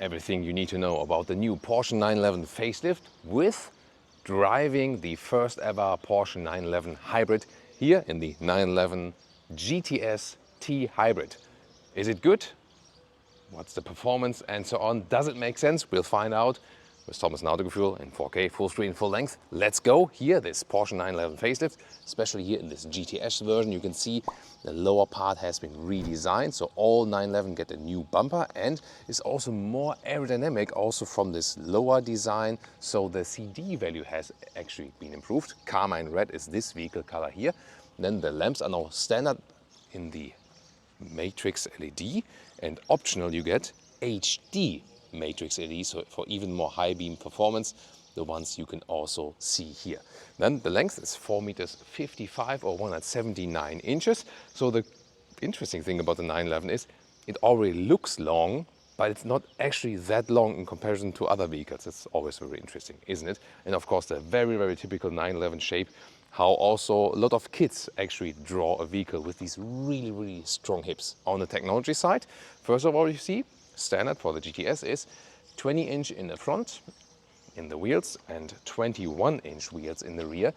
everything you need to know about the new Porsche 911 facelift with driving the first ever Porsche 911 hybrid here in the 911 GTS T Hybrid. Is it good? What's the performance and so on? Does it make sense? We'll find out with Thomas Autogefühl in 4K, full screen, full length. Let's go. Here, this Porsche 911 facelift, especially here in this GTS version, you can see the lower part has been redesigned. So all 911 get a new bumper and is also more aerodynamic also from this lower design. So the CD value has actually been improved. Carmine red is this vehicle color here. Then the lamps are now standard in the matrix LED, and optional you get HD matrix LED, so for even more high beam performance, the ones you can also see here. Then the length is 4 meters 55 or 179 inches. So the interesting thing about the 911 is it already looks long, but it's not actually that long in comparison to other vehicles. It's always very interesting, isn't it? And of course the very, very typical 911 shape, how also a lot of kids actually draw a vehicle with these really, really strong hips. On the technology side, first of all, you see standard for the GTS is 20-inch in the front in the wheels and 21-inch wheels in the rear.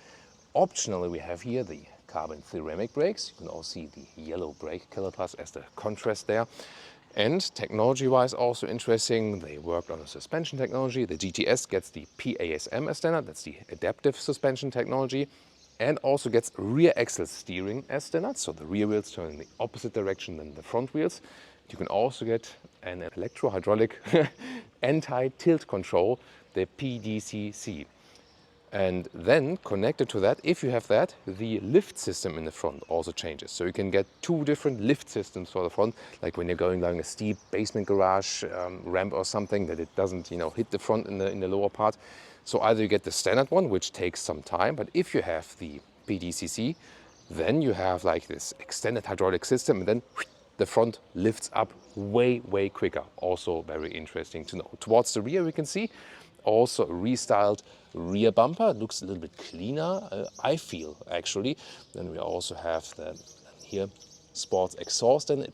Optionally, we have here the carbon ceramic brakes. You can also see the yellow brake calipers as the contrast there. And technology-wise, also interesting, they worked on the suspension technology. The GTS gets the PASM as standard, that's the adaptive suspension technology, and also gets rear axle steering as standard. So the rear wheels turn in the opposite direction than the front wheels. You can also get an electro-hydraulic anti-tilt control, the PDCC. And then connected to that, if you have that, the lift system in the front also changes. So you can get two different lift systems for the front, like when you're going down a steep basement garage ramp or something, that it doesn't, hit the front in the lower part. So either you get the standard one, which takes some time, but if you have the PDCC, then you have like this extended hydraulic system, and then the front lifts up way, way quicker. Also very interesting to know. Towards the rear, we can see also a restyled rear bumper. It looks a little bit cleaner, I feel, actually. Then we also have the here sports exhaust. And in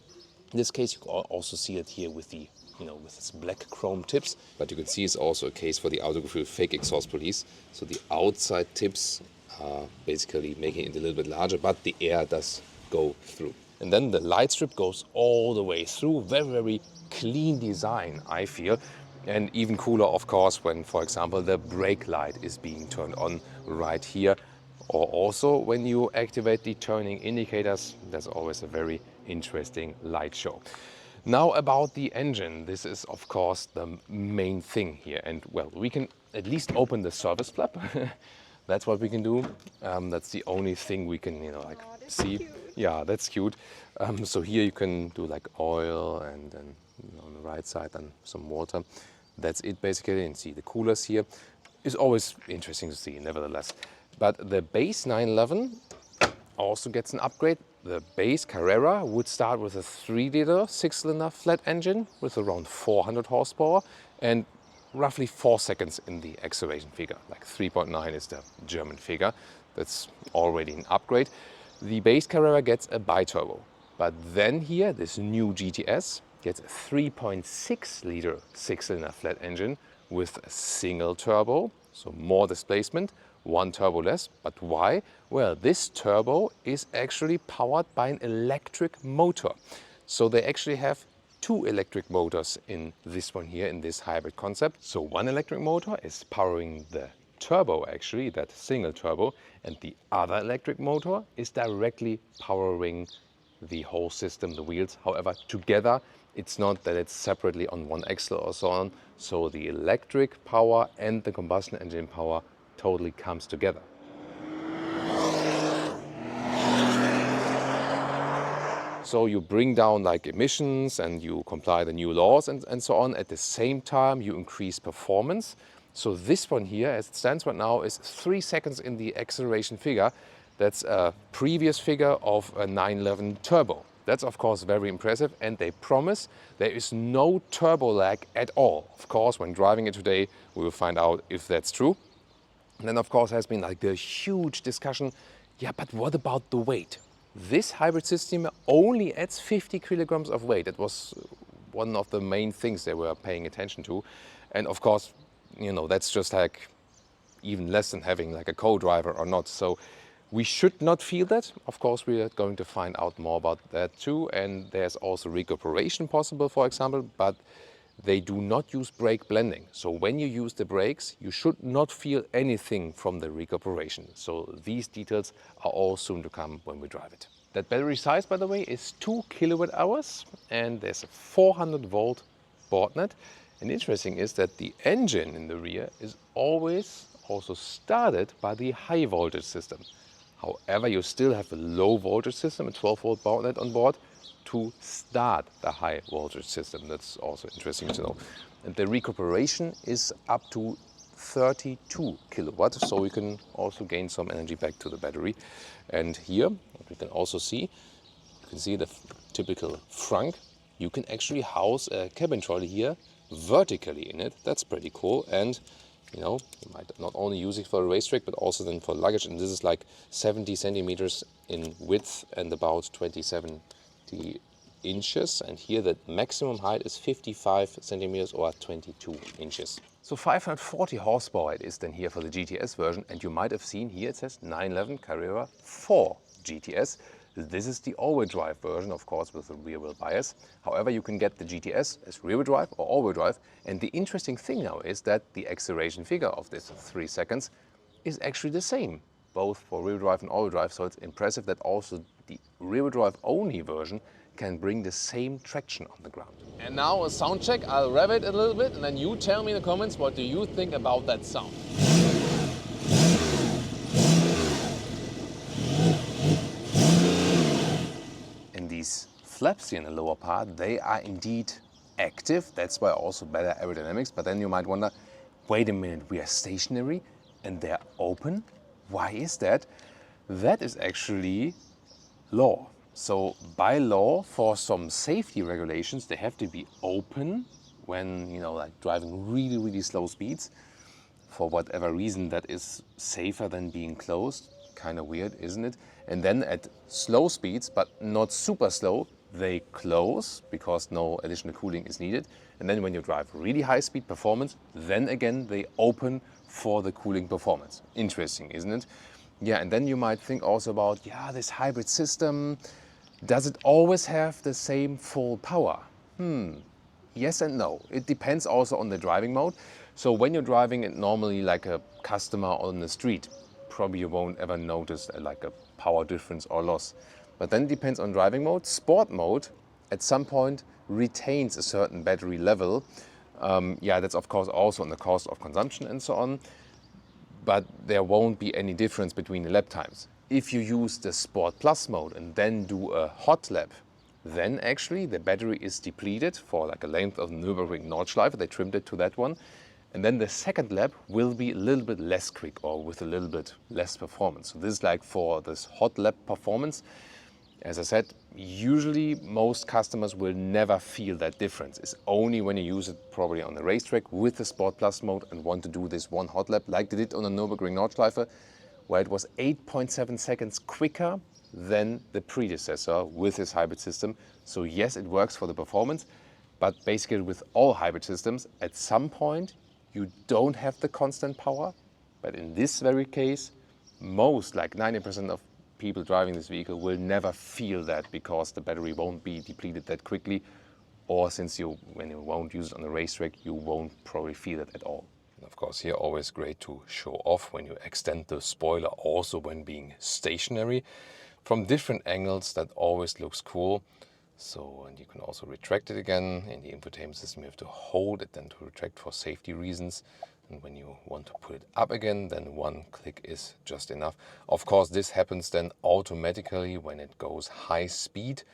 this case, you can also see it here with the with its black chrome tips. But you can see it's also a case for the Autogefühl fake exhaust police. So the outside tips are basically making it a little bit larger, but the air does go through. And then the light strip goes all the way through. Very, very clean design, I feel. And even cooler, of course, when, for example, the brake light is being turned on right here. Or also when you activate the turning indicators, there's always a very interesting light show. Now about the engine. This is, of course, the main thing here. And, well, we can at least open the service flap. That's what we can do. That's the only thing we can, see. Cute. Yeah, that's cute. So here you can do like oil, and then on the right side and some water. That's it basically. And see the coolers here. It's always interesting to see, nevertheless. But the base 911 also gets an upgrade. The base Carrera would start with a 3-liter 6-cylinder flat engine with around 400 horsepower and roughly 4 seconds in the acceleration figure. Like 3.9 is the German figure. That's already an upgrade. The base Carrera gets a bi-turbo. But then here, this new GTS gets a 3.6-liter 6-cylinder flat engine with a single turbo, so more displacement, 1 turbo less. But why? Well, this turbo is actually powered by an electric motor. So they actually have 2 electric motors in this one here, in this hybrid concept. So one electric motor is powering the turbo, actually, that single turbo, and the other electric motor is directly powering the whole system, the wheels. However, together, it's not that it's separately on one axle or so on. So the electric power and the combustion engine power totally comes together. So you bring down like emissions and you comply the new laws and so on. At the same time, you increase performance. So this one here, as it stands right now, is 3 seconds in the acceleration figure. That's a previous figure of a 911 turbo. That's of course very impressive, and they promise there is no turbo lag at all. Of course, when driving it today, we will find out if that's true. And then of course has been like the huge discussion, yeah, but what about the weight? This hybrid system only adds 50 kilograms of weight. It was one of the main things they were paying attention to. And of course, you know, that's just like even less than having like a co-driver or not. So we should not feel that. Of course, we are going to find out more about that too. And there's also recuperation possible, for example, but they do not use brake blending. So when you use the brakes, you should not feel anything from the recuperation. So these details are all soon to come when we drive it. That battery size, by the way, is 2 kilowatt hours, and there's a 400 volt board net. And interesting is that the engine in the rear is always also started by the high voltage system. However, you still have a low voltage system, a 12 volt board net on board, to start the high voltage system. That's also interesting to know. And the recuperation is up to 32 kilowatts, so we can also gain some energy back to the battery. And here, what we can also see, you can see the typical frunk. You can actually house a cabin trolley here vertically in it. That's pretty cool. And you know, you might not only use it for a racetrack, but also then for luggage. And this is like 70 centimeters in width and about 70 inches. And here the maximum height is 55 centimeters or 22 inches. So 540 horsepower it is then here for the GTS version. And you might have seen here it says 911 Carrera 4 GTS. This is the all-wheel drive version, of course, with a rear-wheel bias. However, you can get the GTS as rear-wheel drive or all-wheel drive. And the interesting thing now is that the acceleration figure of this 3 seconds is actually the same, both for rear-wheel drive and all-wheel drive. So it's impressive that also the rear-wheel drive only version can bring the same traction on the ground. And now a sound check. I'll rev it a little bit and then you tell me in the comments, what do you think about that sound? These flaps here in the lower part, they are indeed active. That's why also better aerodynamics. But then you might wonder, wait a minute, we are stationary and they're open? Why is that? That is actually law. So by law, for some safety regulations, they have to be open when, you know, like driving really, really slow speeds. For whatever reason, that is safer than being closed. Kind of weird, isn't it? And then at slow speeds, but not super slow, they close because no additional cooling is needed. And then when you drive really high speed performance, then again they open for the cooling performance. Interesting, isn't it? Yeah, and then you might think also about, yeah, this hybrid system, does it always have the same full power? Yes and no. It depends also on the driving mode. So when you're driving it normally like a customer on the street, probably you won't ever notice like a power difference or loss. But then it depends on driving mode. Sport mode at some point retains a certain battery level. Yeah, that's of course also on the cost of consumption and so on. But there won't be any difference between the lap times. If you use the Sport Plus mode and then do a hot lap, then actually the battery is depleted for like a length of Nürburgring Nordschleife. They trimmed it to that one. And then the second lap will be a little bit less quick or with a little bit less performance. So this is like for this hot lap performance. As I said, usually most customers will never feel that difference. It's only when you use it probably on the racetrack with the Sport Plus mode and want to do this one hot lap like they did on the Nürburgring Nordschleife, where it was 8.7 seconds quicker than the predecessor with this hybrid system. So yes, it works for the performance, but basically with all hybrid systems, at some point, you don't have the constant power, but in this very case, most, like 90% of people driving this vehicle will never feel that because the battery won't be depleted that quickly, or since when you won't use it on the racetrack, you won't probably feel it at all. And of course, here always great to show off when you extend the spoiler also when being stationary. From different angles, that always looks cool. So, and you can also retract it again. In the infotainment system, you have to hold it then to retract for safety reasons. And when you want to put it up again, then one click is just enough. Of course, this happens then automatically when it goes high speed,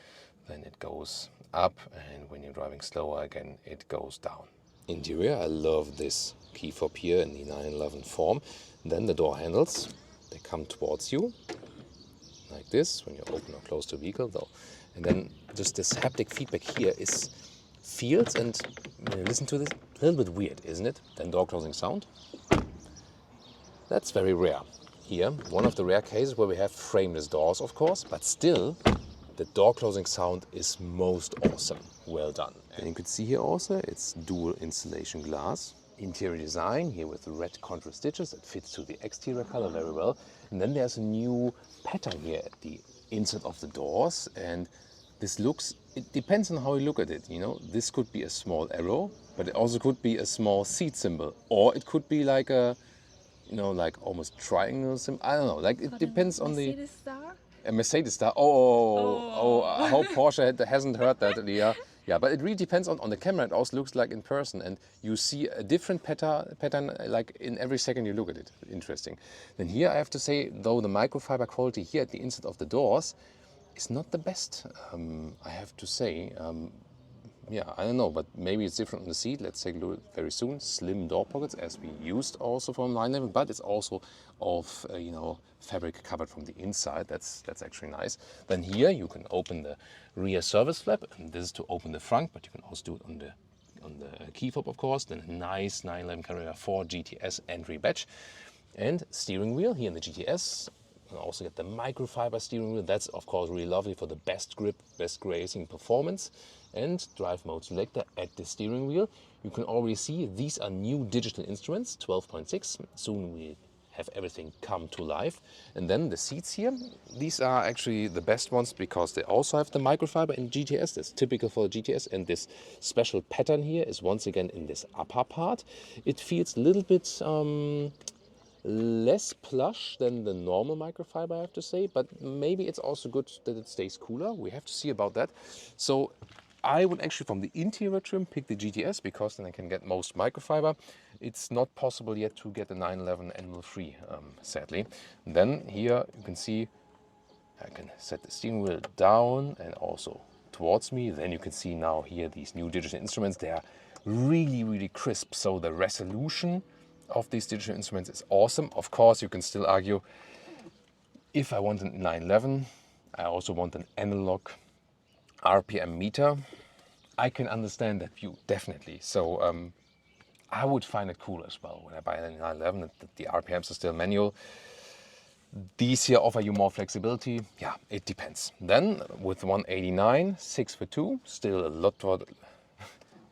then it goes up, and when you're driving slower again, it goes down. Interior, I love this key fob here in the 911 form. Then the door handles, they come towards you like this when you open or close the vehicle though. And then just this haptic feedback here feels, and when you listen to this, a little bit weird, isn't it? Then door closing sound. That's very rare. Here, one of the rare cases where we have frameless doors, of course, but still, the door closing sound is most awesome. Well done. And you can see here also it's dual installation glass. Interior design here with red contour stitches that fits to the exterior color very well. And then there's a new pattern here at the inside of the doors, and this looks, it depends on how you look at it, you know. This could be a small arrow, but it also could be a small seat symbol, or it could be like a, you know, like almost triangle symbol. I don't know, like it depends on the... Mercedes star? A Mercedes star. Oh, I hope Porsche hasn't heard that. Yeah, but it really depends on the camera. It also looks like in person, and you see a different pattern like in every second you look at it. Interesting. Then here I have to say, though, the microfiber quality here at the inside of the doors is not the best. I have to say. Yeah, I don't know, but maybe it's different on the seat. Let's take a look very soon. Slim door pockets, as we used also from 911, but it's also of you know, fabric covered from the inside. That's actually nice. Then here you can open the rear service flap, and this is to open the front, but you can also do it on the key fob, of course. Then a nice 911 Carrera 4 GTS entry badge, and steering wheel here in the GTS. You can also get the microfiber steering wheel. That's of course really lovely for the best grip, best racing performance. And drive mode selector at the steering wheel. You can already see these are new digital instruments, 12.6. Soon we have everything come to life. And then the seats here, these are actually the best ones because they also have the microfiber in GTS. That's typical for the GTS. And this special pattern here is once again in this upper part. It feels a little bit less plush than the normal microfiber, I have to say, but maybe it's also good that it stays cooler. We have to see about that. So I would actually, from the interior trim, pick the GTS because then I can get most microfiber. It's not possible yet to get the 911 animal free, sadly. And then here you can see I can set the steering wheel down and also towards me. Then you can see now here these new digital instruments. They are really, really crisp. So the resolution of these digital instruments is awesome. Of course, you can still argue, if I want a 911, I also want an analog RPM meter. I can understand that view, definitely. So I would find it cool as well when I buy a 911 that the RPMs are still manual. These here offer you more flexibility. Yeah, it depends. Then with 189, 6'2", still a lot for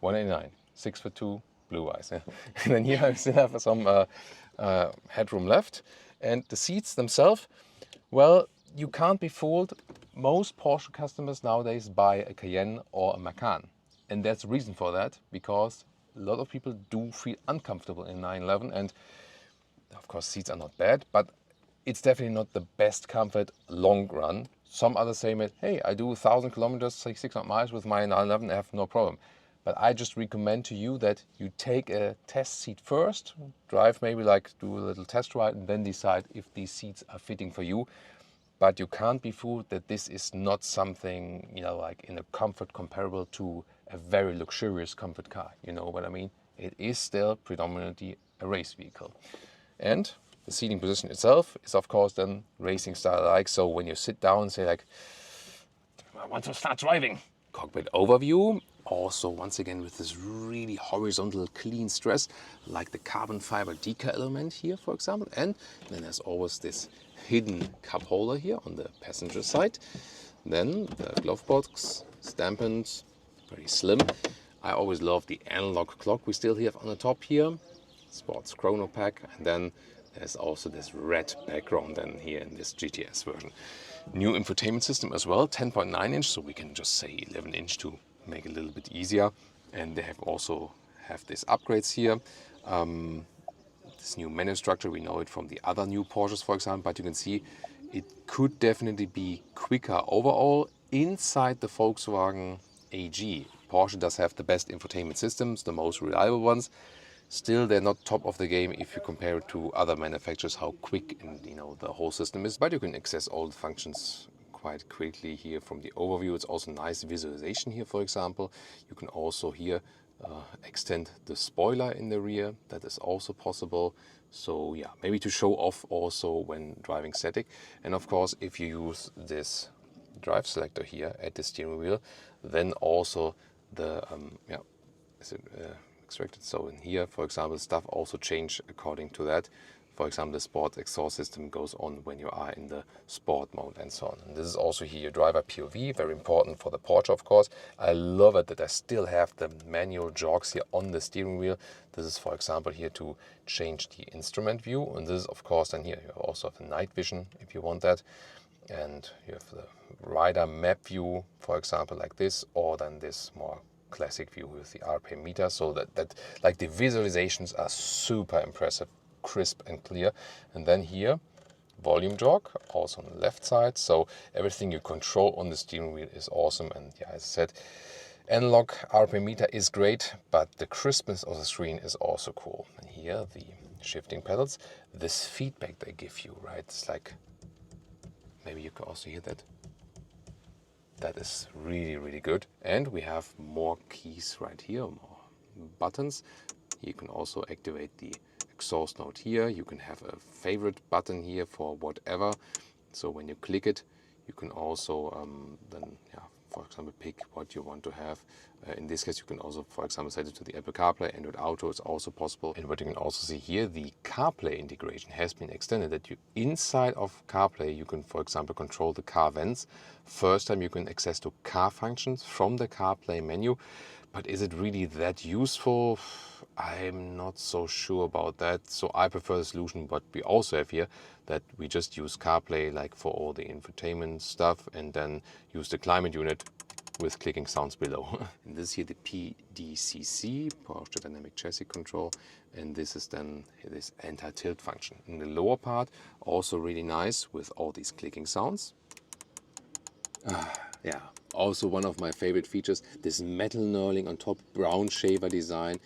189, 6'2", blue eyes. Yeah. And then here I still have some headroom left. And the seats themselves, well, you can't be fooled. Most Porsche customers nowadays buy a Cayenne or a Macan. And there's a reason for that, because a lot of people do feel uncomfortable in 911. And of course, seats are not bad, but it's definitely not the best comfort long run. Some others say, hey, I do 1,000 kilometers, 600 miles with my 911, I have no problem. But I just recommend to you that you take a test seat first, drive maybe like do a little test ride, and then decide if these seats are fitting for you. But you can't be fooled that this is not something, you know, like in a comfort comparable to a very luxurious comfort car. You know what I mean? It is still predominantly a race vehicle. And the seating position itself is of course then racing style like. So when you sit down and say like, I want to start driving. Cockpit overview. Also, once again, with this really horizontal clean stress, like the carbon fiber decal element here, for example. And then there's always this hidden cup holder here on the passenger side. Then the glove box, dampened, very slim. I always love the analog clock we still have on the top here. Sports chrono pack. And then there's also this red background then here in this GTS version. New infotainment system as well, 10.9 inch, so we can just say 11 inch to make it a little bit easier. And they have also these upgrades here. This new menu structure, we know it from the other new Porsches, for example, but you can see it could definitely be quicker overall inside the Volkswagen AG. Porsche does have the best infotainment systems, the most reliable ones. Still, they're not top of the game if you compare it to other manufacturers, how quick and the whole system is. But you can access all the functions quite quickly here from the overview. It's also nice visualization here, for example. You can also here extend the spoiler in the rear. That is also possible. So yeah, maybe to show off also when driving static. And of course, if you use this drive selector here at the steering wheel, then also the extracted. So in here, for example, stuff also change according to that. for example, the sport exhaust system goes on when you are in the sport mode and so on. And this is also here your driver POV, very important for the Porsche, of course. I love it that I still have the manual jogs here on the steering wheel. This is, for example, here to change the instrument view. And this is, of course, then here you also have the night vision if you want that. And you have the rider map view, for example, like this, or then this more classic view with the RPM meter, so that like the visualizations are super impressive, crisp and clear. And then here, volume jog, also on the left side, so everything you control on the steering wheel is awesome. And yeah, as I said, analog RPM meter is great, but the crispness of the screen is also cool. And here, the shifting pedals, this feedback they give you, right? It's like, maybe you can also hear that. That is really, really good. And we have more keys right here, more buttons. You can also activate the exhaust note here. You can have a favorite button here for whatever. So when you click it, you can also then, for example, pick what you want to have. In this case, you can also, for example, set it to the Apple CarPlay. Android Auto is also possible. And what you can also see here, the CarPlay integration has been extended, that you inside of CarPlay, you can, for example, control the car vents. First time you can access to car functions from the CarPlay menu. But is it really that useful? I'm not so sure about that. So I prefer the solution, but we also have here that we just use CarPlay like for all the infotainment stuff and then use the climate unit with clicking sounds below. And this here the PDCC, Porsche Dynamic Chassis Control, and this is then this anti-tilt function. In the lower part, also really nice with all these clicking sounds. Yeah, also one of my favorite features, this metal knurling on top, brown shaver design.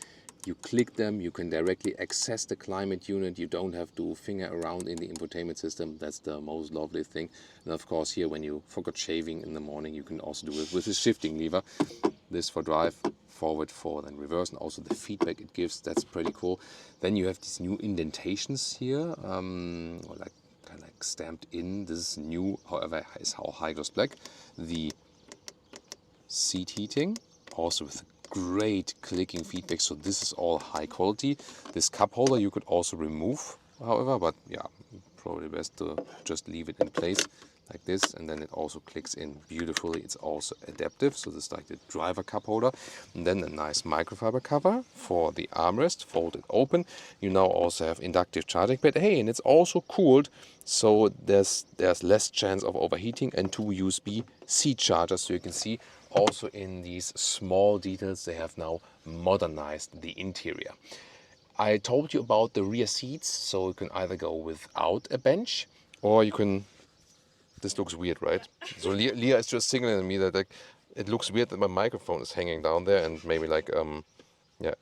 You click them, you can directly access the climate unit. You don't have to finger around in the infotainment system. That's the most lovely thing. And of course here, when you forgot shaving in the morning, you can also do it with the shifting lever. This for drive, forward, forward and reverse, and also the feedback it gives, that's pretty cool. Then you have these new indentations here, like kind of like stamped in. This is new, however, is how high gloss black. The seat heating, also with great clicking feedback, so this is all high quality. This cup holder you could also remove, however, but yeah, probably best to just leave it in place like this, and then it also clicks in beautifully. It's also adaptive, so this is like the driver cup holder. And then a nice microfiber cover for the armrest, fold it open. You now also have inductive charging pad. Hey, and it's also cooled, so there's less chance of overheating, and 2 USB-C chargers, so you can see also in these small details they have now modernized the interior. I told you about the rear seats, so you can either go without a bench, or you can... This looks weird, right? So Leah is just signaling to me that like, it looks weird that my microphone is hanging down there and maybe like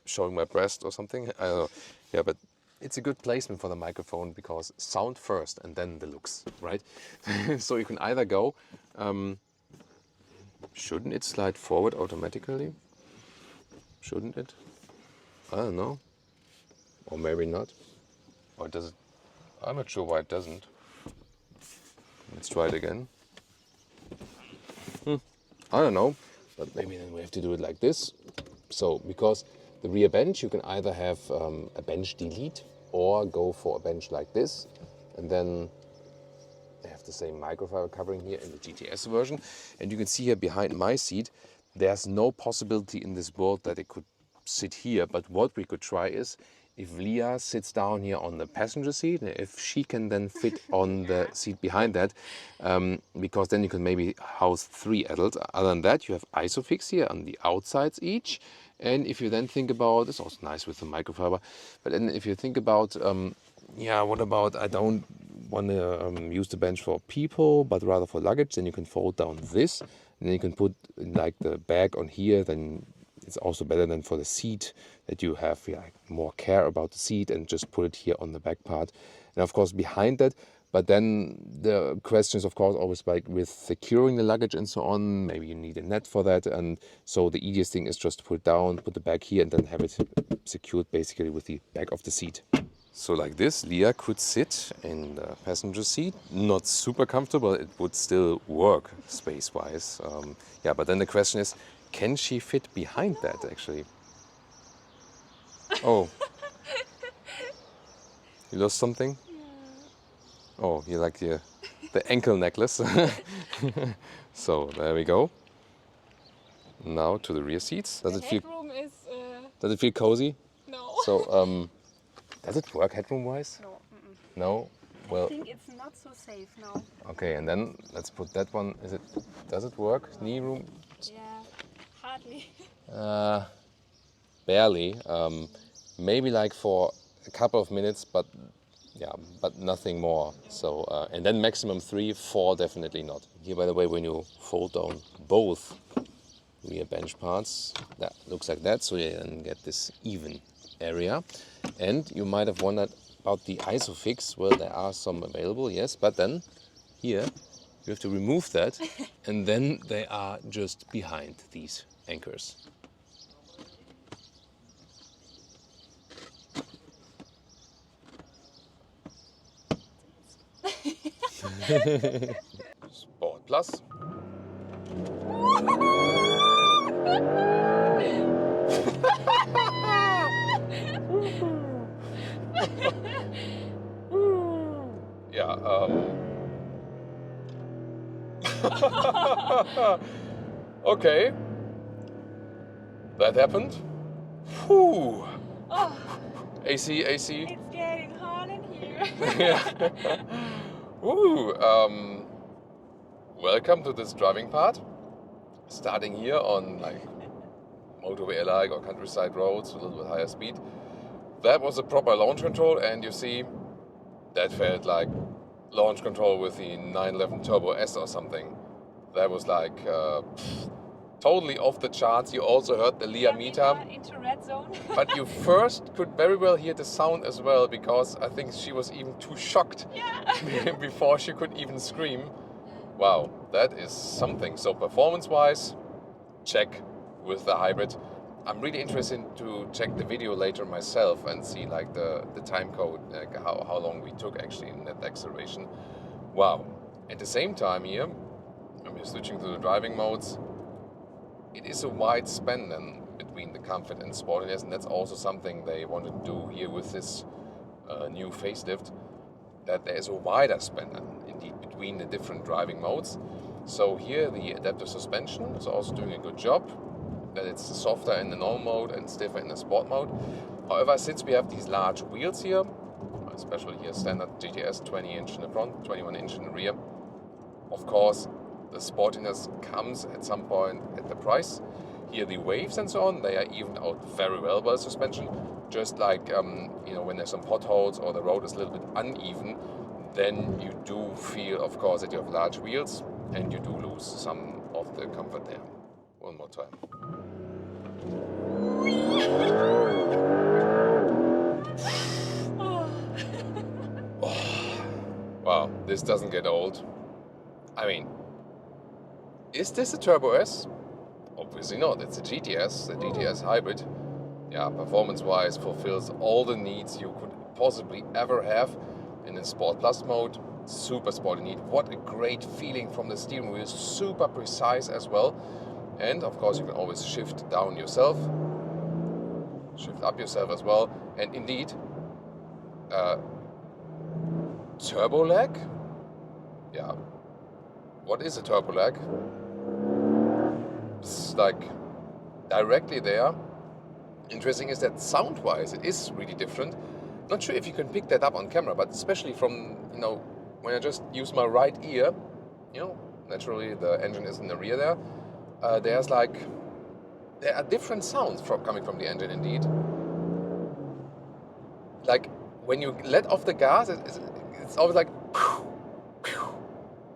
showing my breast or something. I don't know. Yeah, but it's a good placement for the microphone because sound first and then the looks, right? So you can either go. Shouldn't it slide forward automatically? Shouldn't it? I don't know. Or maybe not. Or does it? I'm not sure why it doesn't. Let's try it again. I don't know, but maybe then we have to do it like this. So, because the rear bench, you can either have a bench delete or go for a bench like this. And then they have the same microfiber covering here in the GTS version. And you can see here behind my seat, there's no possibility in this world that it could sit here. But what we could try is, if Leah sits down here on the passenger seat, if she can then fit on the seat behind that, because then you can maybe house 3 adults. Other than that, you have ISOFIX here on the outsides each. And if you then think about, it's also nice with the microfiber, but then if you think about, what about, I don't want to use the bench for people, but rather for luggage, then you can fold down this, and then you can put like the bag on here, then it's also better than for the seat that you have more care about the seat and just put it here on the back part. And of course behind that, but then the question is of course always like with securing the luggage and so on, maybe you need a net for that. And so the easiest thing is just to put it down, put the bag here and then have it secured basically with the back of the seat. So like this, Leah could sit in the passenger seat, not super comfortable, it would still work space-wise. But then the question is, can she fit behind that actually? Oh. You lost something? Yeah. Oh, you like the ankle necklace. So there we go. Now to the rear seats. Does it feel? Headroom is. Does it feel cozy? No. So does it work headroom wise? No. No. Well. I think it's not so safe now. Okay, and then let's put that one. Does it work? Knee room? Yeah, hardly. Barely. Maybe like for a couple of minutes, but yeah, but nothing more. So and then maximum 3, 4 definitely not. Here, by the way, when you fold down both rear bench parts, that looks like that. So you then get this even area. And you might have wondered about the ISOFIX. Well, there are some available, yes, but then here you have to remove that, and then they are just behind these anchors. Sport Plus. Yeah. Okay. That happened. Whew. Oh, AC. it's getting hot in here. Yeah. Woo. Welcome to this driving part. Starting here on like motorway-like or countryside roads, a little bit higher speed. That was a proper launch control, and you see that felt like launch control with the 911 Turbo S or something. That was like totally off the charts. You also heard the Lia meter. Into red zone. But you first could very well hear the sound as well, because I think she was even too shocked before she could even scream. Wow, that is something. So performance-wise, check with the hybrid. I'm really interested to check the video later myself and see like the time code, like how long we took actually in that acceleration. Wow. At the same time here, I'm just switching to the driving modes. It is a wide span then between the comfort and sportiness, and that's also something they want to do here with this new facelift, that there is a wider span then, indeed, between the different driving modes. So here the adaptive suspension is also doing a good job, that it's softer in the normal mode and stiffer in the sport mode. However, since we have these large wheels here, especially here standard GTS 20-inch in the front, 21-inch in the rear, of course the sportiness comes at some point at the price. Here the waves and so on, they are evened out very well by the suspension. Just like when there's some potholes or the road is a little bit uneven, then you do feel, of course, that you have large wheels and you do lose some of the comfort there. One more time. Wow, this doesn't get old. I mean, is this a Turbo S? Obviously not. It's a GTS, the GTS hybrid. Yeah, performance-wise fulfills all the needs you could possibly ever have in a Sport Plus mode. Super sporty neat. What a great feeling from the steering wheel. Super precise as well. And of course you can always shift down yourself. Shift up yourself as well. And indeed, turbo lag? Yeah. What is a turbo lag? It's like directly there. Interesting is that sound-wise it is really different. Not sure if you can pick that up on camera, but especially from, when I just use my right ear, naturally the engine is in the rear there. There are different sounds coming from the engine indeed. Like when you let off the gas, it's always like,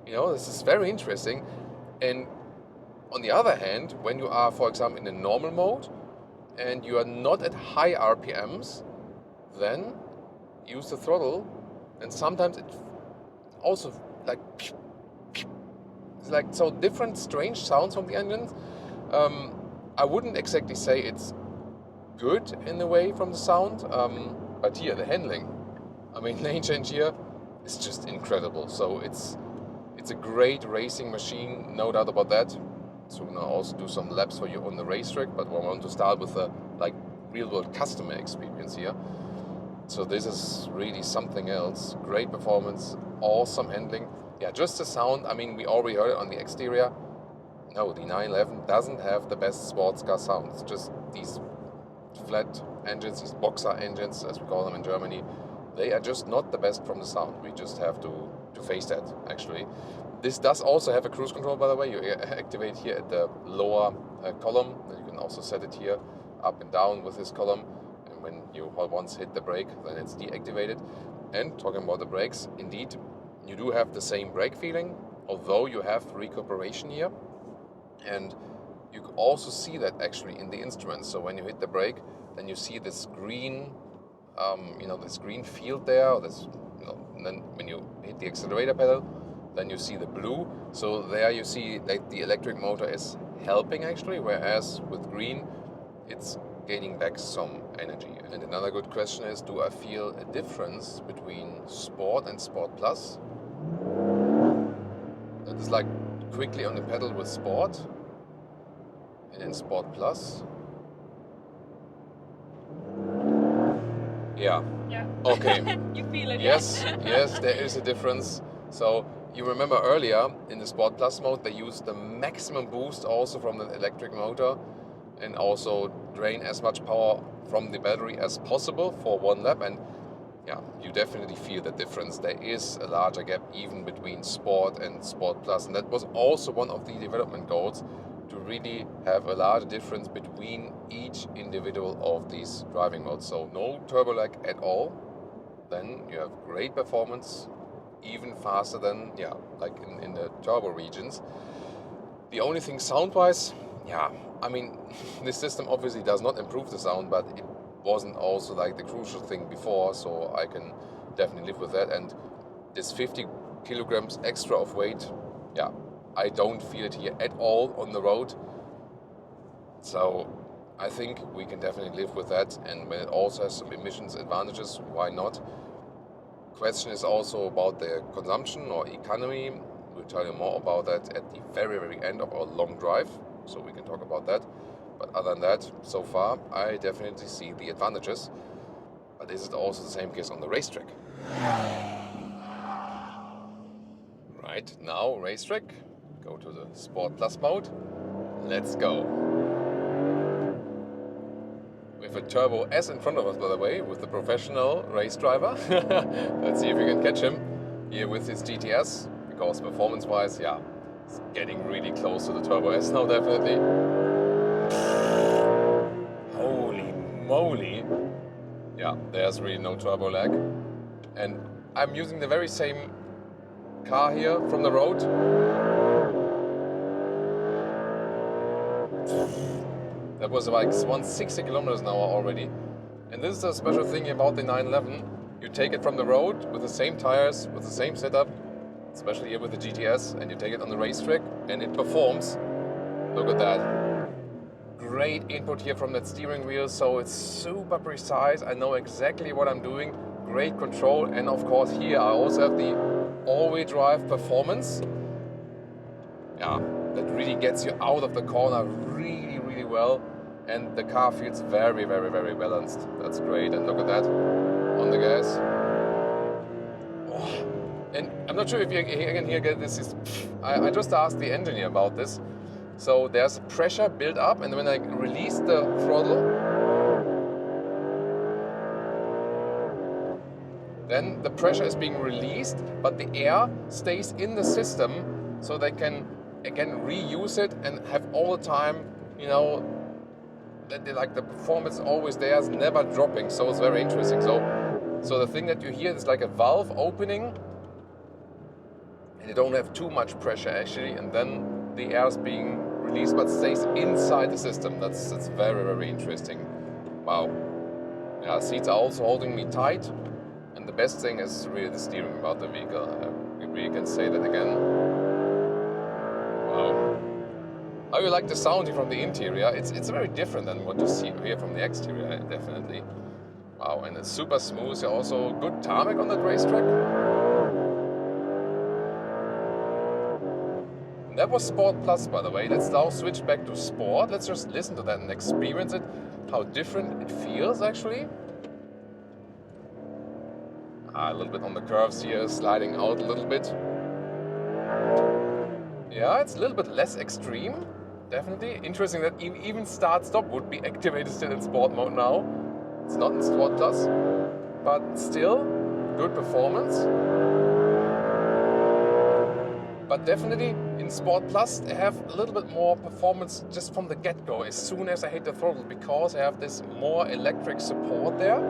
this is very interesting. And on the other hand, when you are, for example, in the normal mode and you are not at high RPMs, then use the throttle, and sometimes it also it's like so different strange sounds from the engines. I wouldn't exactly say it's good in a way from the sound, but here the handling, lane change here is just incredible. So it's a great racing machine, no doubt about that. So we're gonna also do some laps for you on the racetrack, but we want to start with the real world customer experience here. So this is really something else. Great performance, awesome handling. Yeah, just the sound, I mean, we already heard it on the exterior. No, the 911 doesn't have the best sports car sound. It's just these flat engines, these boxer engines, as we call them in Germany. They are just not the best from the sound. We just have to face that, actually. This does also have a cruise control, by the way. You activate here at the lower column. You can also set it here up and down with this column. And when you once hit the brake, then it's deactivated. And talking about the brakes, indeed, you do have the same brake feeling, although you have recuperation here. And you can also see that actually in the instruments. So when you hit the brake, then you see this green, this green field there. Or this, and then when you hit the accelerator pedal, then you see the blue. So there you see that the electric motor is helping actually, whereas with green, it's gaining back some energy. And another good question is, do I feel a difference between Sport and Sport Plus? That is like quickly on the pedal with Sport, and in Sport Plus. Yeah. Okay. You feel it, yes, yes, there is a difference. So you remember earlier in the Sport Plus mode, they used the maximum boost also from the electric motor and also drain as much power from the battery as possible for one lap. And yeah, you definitely feel the difference. There is a larger gap even between Sport and Sport Plus. And that was also one of the development goals, to really have a large difference between each individual of these driving modes. So no turbo lag at all. Then you have great performance, even faster than, like in the turbo regions. The only thing sound-wise, I mean, this system obviously does not improve the sound, but it wasn't also like the crucial thing before, so I can definitely live with that. And this 50 kilograms extra of weight, I don't feel it here at all on the road. So I think we can definitely live with that. And when it also has some emissions advantages, why not? Question is also about the consumption or economy. We'll tell you more about that at the very, very end of our long drive, so we can talk about that. But other than that, so far, I definitely see the advantages. But is it also the same case on the racetrack? Right, now racetrack. Go to the Sport Plus mode. Let's go. We have a Turbo S in front of us, by the way, with the professional race driver. Let's see if we can catch him here with his GTS, because performance-wise, it's getting really close to the Turbo S now, definitely. Holy moly. Yeah, there's really no turbo lag. And I'm using the very same car here from the road. That was like 160 kilometers an hour already. And this is a special thing about the 911. You take it from the road with the same tires, with the same setup, especially here with the GTS, and you take it on the racetrack and it performs. Look at that. Great input here from that steering wheel, so it's super precise. I know exactly what I'm doing. Great control, and of course here I also have the all-wheel drive performance. That really gets you out of the corner really, really well. And the car feels very, very, very balanced. That's great. And look at that on the gas. Oh. And I'm not sure if you can hear this. I just asked the engineer about this. So there's pressure built up, and when I release the throttle, then the pressure is being released, but the air stays in the system, so they can again reuse it and have all the time, that like the performance is always there, it's never dropping. So it's very interesting. So the thing that you hear is like a valve opening, and you don't have too much pressure actually, and then the air is being released but stays inside the system. That's very, very interesting. Wow. Seats are also holding me tight, and the best thing is really the steering about the vehicle. I really can say that again. Wow. How you like the sound here from the interior? It's very different than what you see here from the exterior, definitely. Wow, and it's super smooth. Also good tarmac on that racetrack. And that was Sport Plus, by the way. Let's now switch back to Sport. Let's just listen to that and experience it, how different it feels actually. A little bit on the curves here, sliding out a little bit. Yeah, it's a little bit less extreme, definitely. Interesting that even start-stop would be activated still in sport mode now. It's not in Sport Plus, but still good performance. But definitely in Sport Plus, they have a little bit more performance just from the get-go, as soon as I hit the throttle, because I have this more electric support there.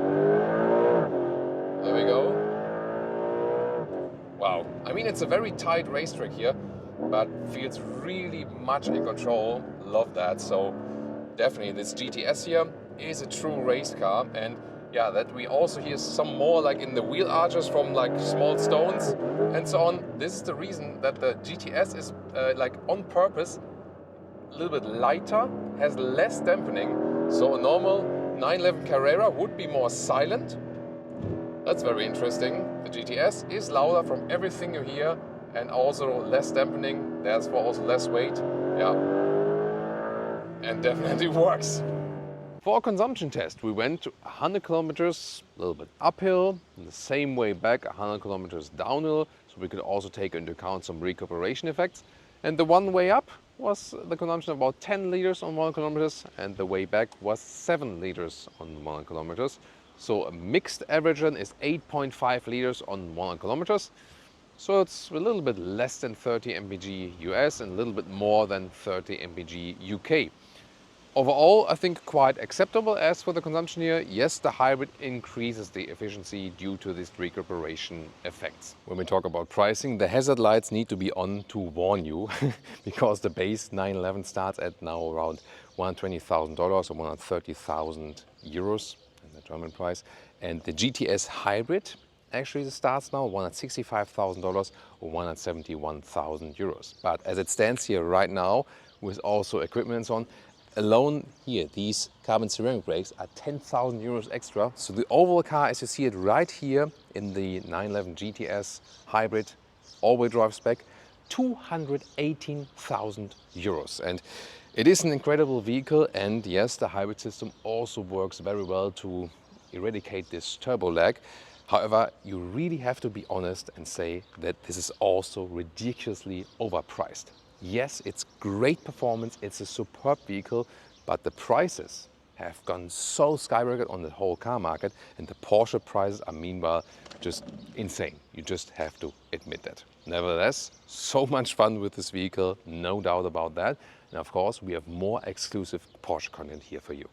There we go. Wow. I mean, it's a very tight racetrack here, but feels really much in control. Love that. So definitely this GTS here is a true race car. And yeah, that we also hear some more like in the wheel arches from like small stones and so on. This is the reason that the GTS is like on purpose a little bit lighter, has less dampening. So a normal 911 Carrera would be more silent. That's very interesting. The GTS is louder from everything you hear, and also less dampening, therefore also less weight. Yeah, and definitely works. For our consumption test, we went to 100 kilometers, a little bit uphill, and the same way back, 100 kilometers downhill, so we could also take into account some recuperation effects. And the one way up was the consumption of about 10 liters on 100 kilometers, and the way back was 7 liters on 100 kilometers. So a mixed average then is 8.5 liters on 100 kilometers. So it's a little bit less than 30 mpg US and a little bit more than 30 mpg UK. Overall, I think quite acceptable. As for the consumption here, yes, the hybrid increases the efficiency due to these recuperation effects. When we talk about pricing, the hazard lights need to be on to warn you because the base 911 starts at now around $120,000 or 130,000 euros in the German price. And the GTS hybrid actually starts now $165,000 or 171,000 euros. But as it stands here right now, with also equipment and so on, alone here, these carbon ceramic brakes are 10,000 euros extra. So the overall car, as you see it right here in the 911 GTS hybrid all-wheel drive spec, 218,000 euros. And it is an incredible vehicle. And yes, the hybrid system also works very well to eradicate this turbo lag. However, you really have to be honest and say that this is also ridiculously overpriced. Yes, it's great performance, it's a superb vehicle, but the prices have gone so skyrocketed on the whole car market, and the Porsche prices are meanwhile just insane. You just have to admit that. Nevertheless, so much fun with this vehicle, no doubt about that. And of course, we have more exclusive Porsche content here for you.